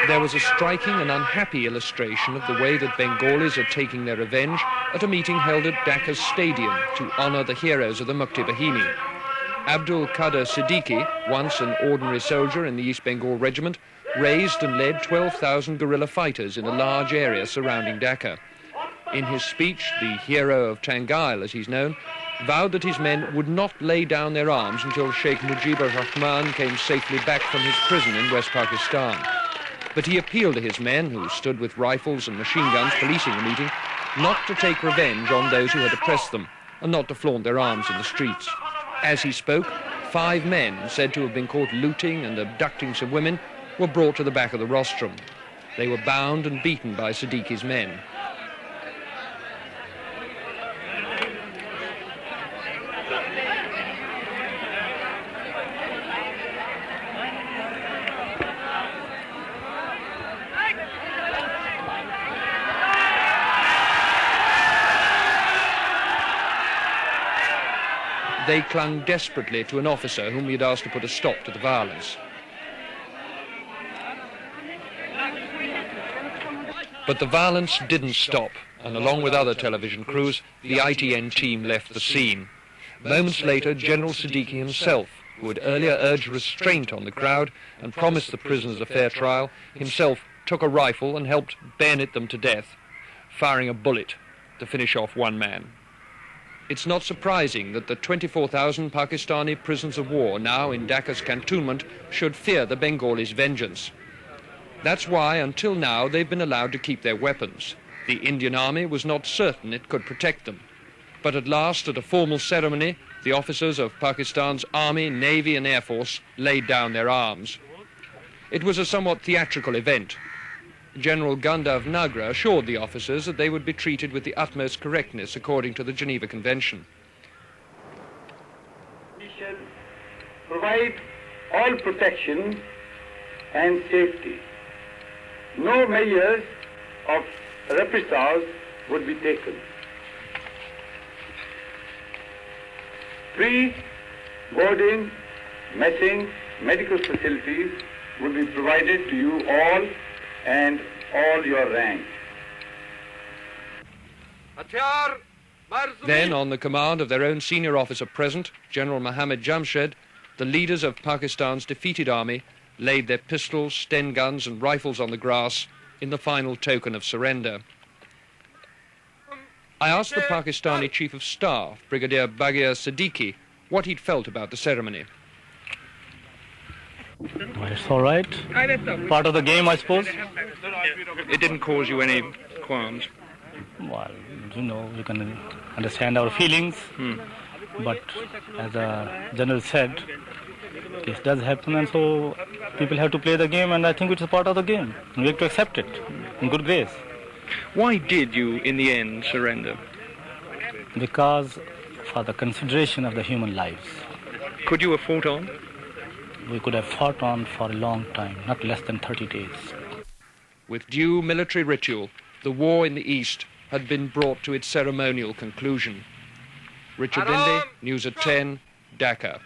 There was a striking and unhappy illustration of the way that Bengalis are taking their revenge at a meeting held at Dhaka's stadium to honour the heroes of the Mukti Bahini. Abdul Qadir Siddiqui, once an ordinary soldier in the East Bengal Regiment, raised and led 12,000 guerrilla fighters in a large area surrounding Dhaka. In his speech, the hero of Tangail, as he's known, vowed that his men would not lay down their arms until Sheikh Mujibur Rahman came safely back from his prison in West Pakistan. But he appealed to his men, who stood with rifles and machine guns policing the meeting, not to take revenge on those who had oppressed them and not to flaunt their arms in the streets. As he spoke, 5 men, said to have been caught looting and abducting some women, were brought to the back of the rostrum. They were bound and beaten by Siddiqui's men. They clung desperately to an officer whom he had asked to put a stop to the violence. But the violence didn't stop, and along with other television crews, the ITN team left the scene. Moments later, General Siddiqui himself, who had earlier urged restraint on the crowd and promised the prisoners a fair trial, himself took a rifle and helped bayonet them to death, firing a bullet to finish off one man. It's not surprising that the 24,000 Pakistani prisoners of war now in Dhaka's cantonment should fear the Bengalis' vengeance. That's why, until now, they've been allowed to keep their weapons. The Indian Army was not certain it could protect them. But at last, at a formal ceremony, the officers of Pakistan's Army, Navy and Air Force laid down their arms. It was a somewhat theatrical event. General Gandharv Nagra assured the officers that they would be treated with the utmost correctness according to the Geneva Convention. We shall provide all protection and safety. No measures of reprisals would be taken. Free boarding, messing, medical facilities will be provided to you all and all your rank. Then, on the command of their own senior officer present, General Mohammad Jamshed, the leaders of Pakistan's defeated army laid their pistols, Sten guns and rifles on the grass in the final token of surrender. I asked the Pakistani Chief of Staff, Brigadier Baghir Siddiqui, what he'd felt about the ceremony. Well, it's all right. Part of the game, I suppose. It didn't cause you any qualms? Well, you know, you can understand our feelings. But as the General said, this does happen, and so people have to play the game, and I think it's a part of the game. We have to accept it in good grace. Why did you, in the end, surrender? Because for the consideration of the human lives. Could you have fought on? We could have fought on for a long time, not less than 30 days. With due military ritual, the war in the East had been brought to its ceremonial conclusion. Richard Linde, News at 10, Dhaka.